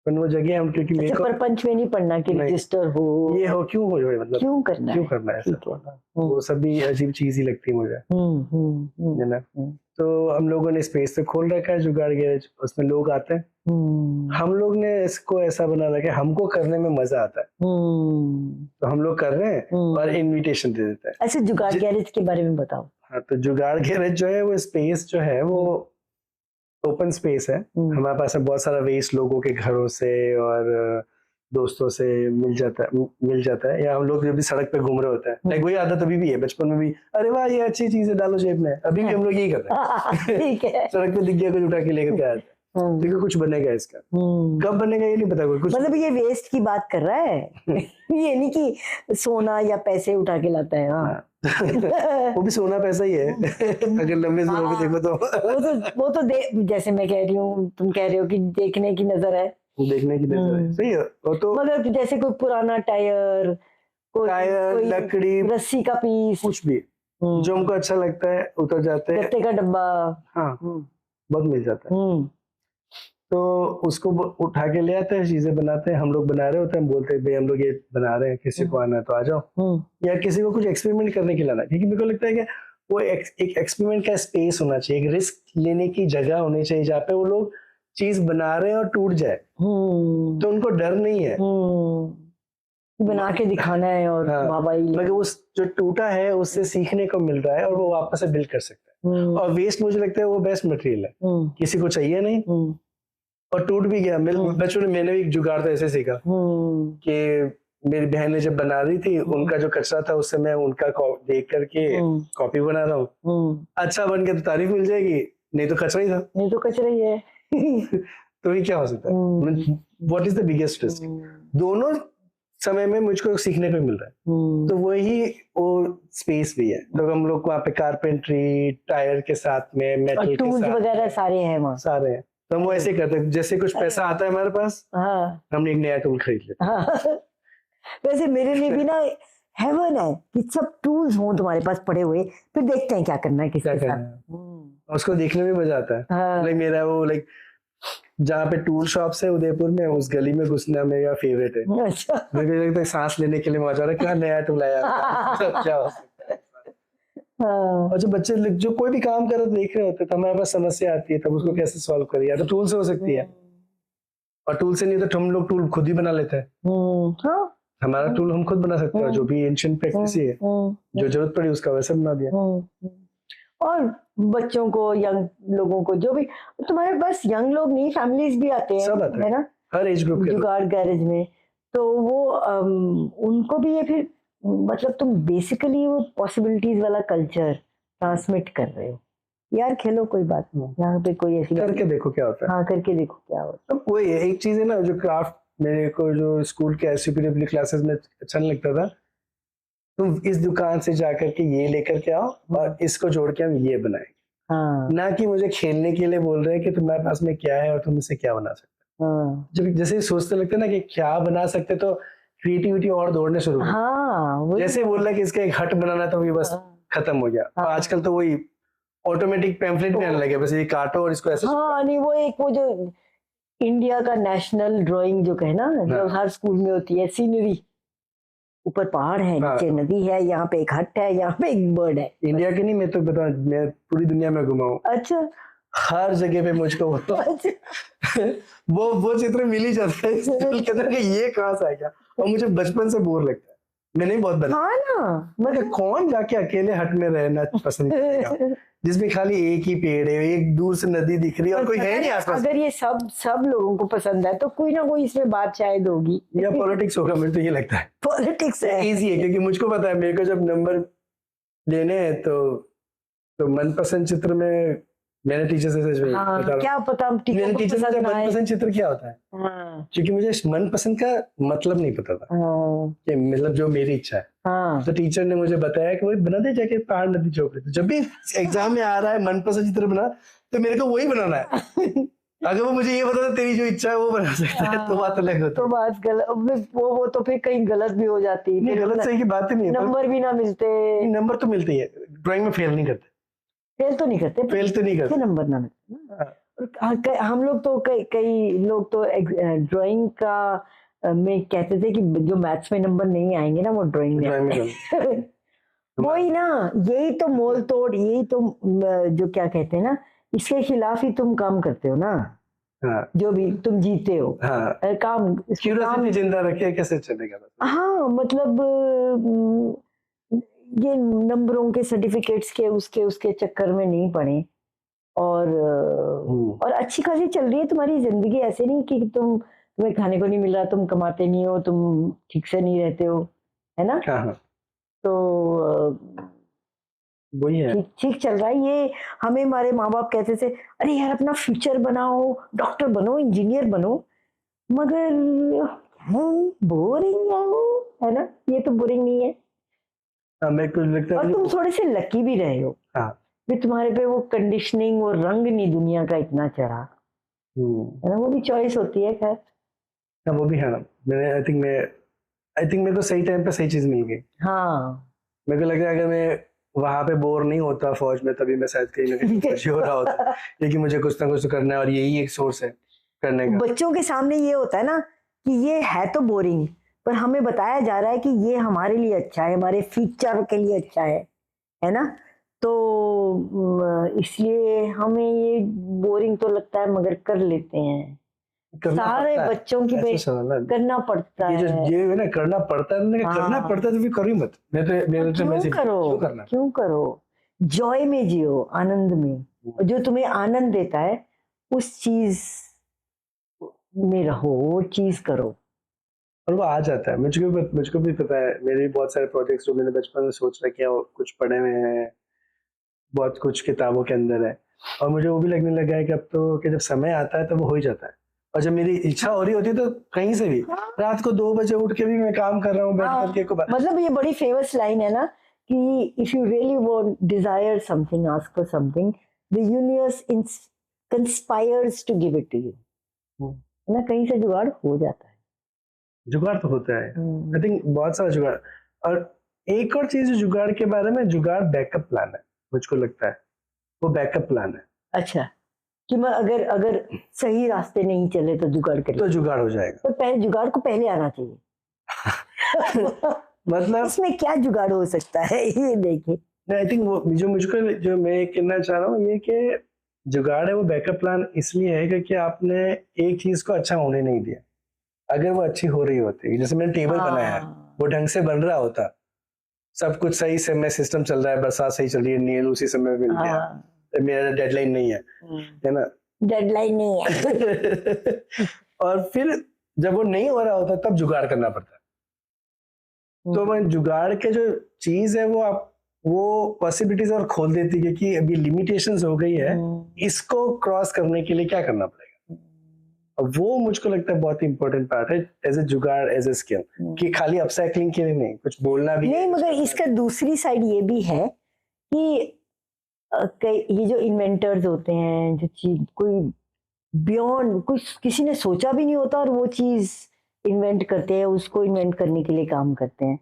पर वो जगह हम क्योंकि मेरे को प्रपंच में नहीं पढ़ना कि रजिस्टर हो, ये हो क्यों हो जाए, मतलब क्यों करना है ऐसा, वो सब भी अजीब चीज ही लगती है मुझे, है ना। तो हम लोगों ने स्पेस तो खोल रखा है जुगाड़ गैरेज, उसमें लोग आते हैं, हम लोग ने इसको ऐसा बना रखा है, हमको करने में मजा आता है तो हम लोग कर रहे हैं और इनविटेशन दे देते हैं। ऐसे जुगाड़ गैरेज के बारे में बताओ। हाँ, तो जुगाड़ गैरेज जो है वो स्पेस जो है वो ओपन स्पेस है, हमारे पास में बहुत सारा वेस्ट लोगों के घरों से और दोस्तों से मिल जाता है, या हम लोग जब भी सड़क पे घूम रहे होते हैं, लाइक वही आदत अभी भी है, बचपन में भी अरे वाह ये अच्छी चीज है डालो जेब में, अभी भी हम लोग यही कर रहे हैं। ठीक है। सड़क पे दिख गया कुछ उठा के लेकर के आते हैं, देखो कुछ बनेगा इसका, कब बनेगा ये नहीं पता, कोई कुछ मतलब ये वेस्ट की बात कर रहा है। ये नहीं कि सोना या पैसे उठा के लाता है। हाँ। वो भी सोना पैसा ही है। अगर लंबे समय पे देखो तो वो तो जैसे मैं कह रही हूँ, तुम कह रहे हो कि देखने की नजर है, देखने की नजर है, सही है वो तो। मतलब जैसे कोई पुराना टायर, कोई लकड़ी, रस्सी का पीस, कुछ भी जो हमको अच्छा लगता है उतर जाते हैं, गत्ते का डब्बा, हाँ बहुत मिल जाता है, तो उसको उठा के ले आते हैं, चीजें बनाते हैं, हम लोग बना रहे होते हैं, हम बोलते हैं भाई हम लोग ये बना रहे हैं, किसी को आना है तो आ जाओ, या किसी को कुछ एक्सपेरिमेंट करने के लिए आना, क्योंकि मेरे को लगता है कि वो एक एक्सपेरिमेंट का स्पेस होना चाहिए, एक रिस्क लेने की जगह होनी चाहिए जहाँ पे वो लोग चीज बना रहे हैं और टूट जाए तो उनको डर नहीं है, बना के दिखाना है और मगर उस जो टूटा है उससे सीखने को मिल रहा है और वो वापस से बिल्ड कर सकता है। और वेस्ट मुझे लगता है वो बेस्ट मटेरियल है, किसी को चाहिए नहीं और टूट भी गया। बचपन में मैंने भी एक जुगाड़ तो ऐसे सीखा कि मेरी बहन ने जब बना रही थी, उनका जो कचरा था उससे मैं उनका देख करके कॉपी बना रहा हूँ, अच्छा बन के तो तारीफ मिल जाएगी, नहीं तो कचरा ही था, नहीं तो कचरा ही है। तो ये क्या हो सकता है? What is the biggest risk? दोनों समय में मुझको सीखने को मिल रहा है, तो वही वो स्पेस भी है, तो हम लोग वहाँ पे कारपेंट्री, टायर के साथ में मेटल के साथ वगैरह सारे हैं वहाँ, सारे हैं, तो हम वो ऐसे करते हैं, जैसे कुछ पैसा आता है हमारे पास, हमने एक नया टूल खरीद लिया। वैसे मेरे लिए भी ना हेवन है कि सब टूल्स हों तुम्हारे पास पड़े हुए, फिर देखते हैं क्या करना है किसके साथ, उसको देखने में मजा आता है। लाइक मेरा वो लाइक जहाँ पे टूल शॉप्स है उदयपुर में, उस गली में घुसना मेरा फेवरेट है। अच्छा। मेरे को लगता है सांस लेने के लिए मजा आ रहा है, क्या नया टूल आया, क्या हो सकता है। और जो बच्चे जो कोई भी काम कर रहे देख रहे होते तो हमारे पास समस्या आती है, तब उसको कैसे सॉल्व करें, या तो टूल से हो सकती है, और टूल से नहीं तो हम लोग टूल खुद ही बना लेते हैं। हमारा टूल हम खुद बना सकते हैं, जो भी एंशिएंट प्रैक्टिस है, जो जरूरत पड़ी उसका वैसे बना दिया। और बच्चों को, यंग लोगों को, जो भी तुम्हारे पास यंग लोग नहीं, फैमिलीज भी आते हैं, सब आते है ना, हर एज ग्रुप के जुगाड़ गैरेज में, तो वो उनको भी ये फिर मतलब तुम बेसिकली वो पॉसिबिलिटीज वाला कल्चर ट्रांसमिट कर रहे हो, यार खेलो कोई बात नहीं, यहाँ पे कोई ऐसी करके देखो क्या होता है। हाँ करके देखो क्या होता है। तो वही एक चीज है ना, जो क्राफ्ट मेरे को जो स्कूल के एसयूपीडब्ल्यू क्लासेस में अच्छा नहीं लगता था, तुम इस दुकान से जाकर के ये लेकर के आओ और इसको जोड़ के हम ये बनाएंगे, ना कि मुझे खेलने के लिए बोल रहे हैं कि तुम्हारे पास में क्या है और तुम इससे क्या बना सकते हो। जब जैसे सोचते लगते ना कि क्या बना सकते, तो क्रिएटिविटी और दौड़ने शुरू हो। जैसे बोल रहा कि इसका एक हट बनाना, तो ये बस खत्म हो गया। और आजकल तो वही ऑटोमेटिक पैम्फलेट में आने लगे, बस ये काटो और इसको ऐसे। नहीं वो जो इंडिया का नेशनल ड्राइंग जो है ना, जो हर स्कूल में होती है, सीनरी, ऊपर पहाड़ है, नीचे नदी है, यहाँ पे एक हट है, यहाँ पे एक बर्ड है। इंडिया की नहीं, मैं तो बता, मैं पूरी दुनिया में घुमा हूँ। अच्छा। हर जगह पे मुझको वो चित्र मिल ही जाता है, कहते हैं कि ये कहाँ से आ गया, और मुझे बचपन से बोर लगता है, मैंने बहुत बना। हाँ ना, मतलब कौन जाके अकेले हट में रहना पसंद करेगा जिसमें खाली एक ही पेड़ है, एक दूर से नदी दिख रही है और कोई है नहीं आसपास। अगर ये सब लोगों को पसंद है तो कोई ना कोई इसमें बात शायद होगी, या पॉलिटिक्स होगा, मुझे तो ये लगता है पॉलिटिक्स है। इजी है, क्योंकि मुझको पता है मेरे को जब नंबर लेने हैं तो मनपसंद चित्र में मैंने टीचर से क्या पता मेरे टीचर से मनपसंद चित्र क्या होता है, क्योंकि मुझे मनपसंद का मतलब नहीं पता था कि मतलब जो मेरी इच्छा है। तो टीचर ने मुझे बताया कि वही बना दे जाके पहाड़ नदी चौक। तो जब भी एग्जाम में आ रहा है मनपसंद चित्र बना, तो मेरे को वही बनाना है। अगर वो मुझे ये बता दे तेरी जो इच्छा है वो बना सकता है, तो बात अलग होती है। तो बात गलत, वो तो फिर कहीं गलत भी हो जाती है। गलत सही की बात ही नहीं है, नंबर भी ना मिलते। नंबर तो मिलते ही है, ड्राइंग में फेल नहीं करते, फेल तो नहीं करते, नंबर ना मिलते। हम लोग तो कई लोग तो ड्राइंग का में कहते थे कि जो मैथ्स में नंबर नहीं आएंगे ना, वो ड्राइंग में वही ना, यही तो मोल तोड़, यही तो जो क्या कहते हैं ना, इसके खिलाफ ही तुम काम करते हो ना। जो भी तुम जीते हो, काम जिंदा रखे, कैसे चलेगा। हाँ मतलब ये नंबरों के, सर्टिफिकेट्स के, उसके चक्कर में नहीं पड़े, और अच्छी खासी चल रही है तुम्हारी जिंदगी, ऐसे नहीं कि तुम्हें खाने को नहीं मिल रहा, तुम कमाते नहीं हो, तुम ठीक से नहीं रहते हो, है ना? हाँ हाँ तो वही है। ठीक ठीक चल रहा है ये। हमें हमारे माँ बाप कहते थे अरे यार अपना फ्यूचर बनाओ, डॉक्टर बनो, इंजीनियर बनो, मगर बोरिंग है ना? ये तो बोरिंग नहीं है। हाँ, मेरे को लगता और है तुम थोड़े से लकी भी रहे हो हाँ कि तुम्हारे पे वो कंडीशनिंग और रंग नहीं दुनिया का इतना चढ़ा, है ना? वो भी चॉइस होती है खैर। हाँ, वो भी है। मैंने आई थिंक मेरे को सही टाइम पे सही चीज मिल गई। हाँ मेरे को लग रहा है अगर मैं वहां पे बोर नहीं होता फौज में, तभी मैं शायद कहीं ना कहीं खुशी हो रहा होता, क्योंकि मुझे कुछ ना कुछ तो करना है और यही एक सोर्स है करने का। बच्चों के सामने ये होता है ना कि ये है तो बोरिंग, पर हमें बताया जा रहा है कि ये हमारे लिए अच्छा है, हमारे फ्यूचर के लिए अच्छा है ना? तो इसलिए हमें ये बोरिंग तो लगता है मगर कर लेते हैं। करना सारे पड़ता है, बच्चों की ऐसा सवाल है। करना पड़ता ये जो है। ये है ना, करना पड़ता है, मैंने कहा, करना हाँ पड़ता है तो फिर करो ही मत। मेरे तो क्यों करो, क्यों करना। क्यों करो? जॉय में जियो, आनंद में, और जो तुम्हें आनंद देता है उस चीज में रहो, वो चीज करो। और वो आ जाता है। मुझको भी पता है, मेरे भी बहुत सारे प्रोजेक्ट्स जो मैंने बचपन में सोच रखे हैं, वो कुछ पढ़े हुए हैं, बहुत कुछ किताबों के अंदर है, और मुझे वो भी लगने लगा है कि अब तो कि जब समय आता है तो वो हो ही जाता है। और जब मेरी इच्छा हो रही होती है तो कहीं से भी रात को 2 बजे उठ के भी मैं काम कर रहा हूँ बैठ करके को मतलब ये बड़ी फेमस लाइन है ना कि if you really want desire something, ask for something, the universe conspires to give it to you, है ना? कहीं से जुगाड़ हो जाता है। जुगाड़ तो होता है। आई थिंक बहुत सारा जुगाड़। और एक और चीज जुगाड़ के बारे में, जुगाड़ बैकअप प्लान है, मुझको लगता है वो बैकअप प्लान है। अच्छा, कि मैं अगर अगर सही रास्ते नहीं चले तो जुगाड़ करें, तो जुगाड़ हो जाएगा। तो पहले जुगाड़ को पहले आना चाहिए। मतलब इसमें क्या जुगाड़ हो सकता है ये देखिए। आई थिंक वो जो मैं कहना चाह रहा हूँ ये कि जुगाड़ है वो बैकअप प्लान इसलिए है क्योंकि आपने एक चीज को अच्छा होने नहीं दिया। अगर वो अच्छी हो रही होती, जैसे मैंने टेबल बनाया है, वो ढंग से बन रहा होता, सब कुछ सही समय सिस्टम चल रहा है, बरसात सही चल रही है, नील उसी समय मिल गया, मेरा डेडलाइन नहीं है ना? डेडलाइन नहीं है। और फिर जब वो नहीं हो रहा होता तब जुगाड़ करना पड़ता है। तो मैं जुगाड़ के जो चीज है वो पॉसिबिलिटीज और खोल देती है कि अभी लिमिटेशंस हो गई है, इसको क्रॉस करने के लिए क्या करना पड़ेगा। वो मुझको लगता है बहुत ही इंपॉर्टेंट पार्ट है एज ए जुगाड़, एज ए स्किल, कि खाली अपसाइक्लिंग के लिए नहीं, कुछ बोलना भी नहीं, मगर इसका दूसरी साइड ये भी है कि ये जो इन्वेंटर्स होते हैं, जो चीज कोई बियॉन्ड कुछ किसी ने सोचा भी नहीं होता और वो चीज इन्वेंट करते हैं, उसको इन्वेंट करने के लिए काम करते हैं,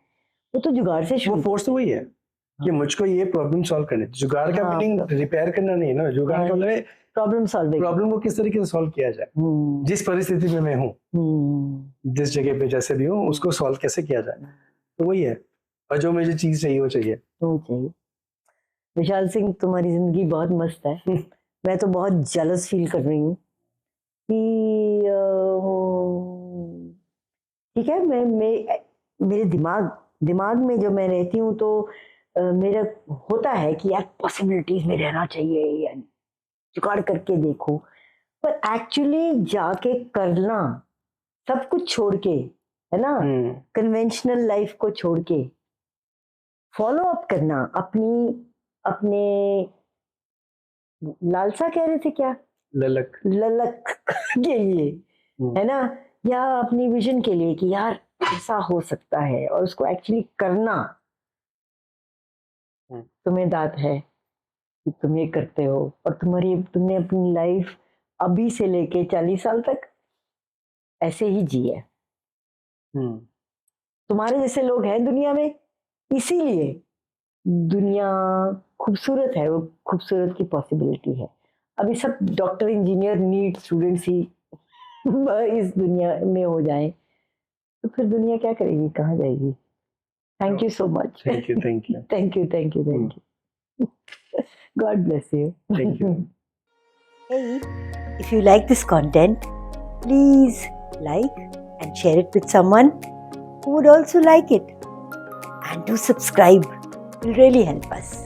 वो तो जुगाड़ से वो शुरू। फोर्स तो वही है कि मुझको ये प्रॉब्लम सॉल्व करनी है। जुगाड़ का मीनिंग रिपेयर करना नहीं है ना, जुगाड़ का मतलब प्रॉब्लम सॉल्विंग, प्रॉब्लम को किस तरीके से सॉल्व किया जाए, जिस परिस्थिति में मैं हूँ, जिस जगह पे जैसे भी हूँ, उसको सॉल्व कैसे किया जाए, तो वही है। और जो मुझे चीज चाहिए वो चाहिए। विशाल सिंह, तुम्हारी जिंदगी बहुत मस्त है। मैं तो बहुत जेलस फील कर रही हूँ कि ठीक है, मैं मेरे दिमाग में जो मैं रहती हूँ तो मेरा होता है कि यार पॉसिबिलिटीज में रहना चाहिए, या जुगाड़ करके देखो, पर एक्चुअली जाके करना, सब कुछ छोड़ के, है ना, कन्वेंशनल लाइफ को छोड़ के फॉलो अप करना अपने लालसा कह रहे थे क्या, ललक के लिए, है ना, या अपनी विजन के लिए कि यार ऐसा हो सकता है, और उसको एक्चुअली करना, तुम्हें दात है कि तुम ये करते हो, और तुमने अपनी लाइफ अभी से लेके 40 साल तक ऐसे ही जी है। तुम्हारे जैसे लोग हैं दुनिया में, इसीलिए दुनिया खूबसूरत है, वो खूबसूरत की पॉसिबिलिटी है। अभी सब डॉक्टर, इंजीनियर, नीट स्टूडेंट्स ही इस दुनिया में हो जाए तो फिर दुनिया क्या करेगी, कहाँ जाएगी? Thank you so much. Thank you thank you. God bless you. Thank you. Hey, if you like this content, please like and share it with someone who would also like it. And do subscribe. It will really help us.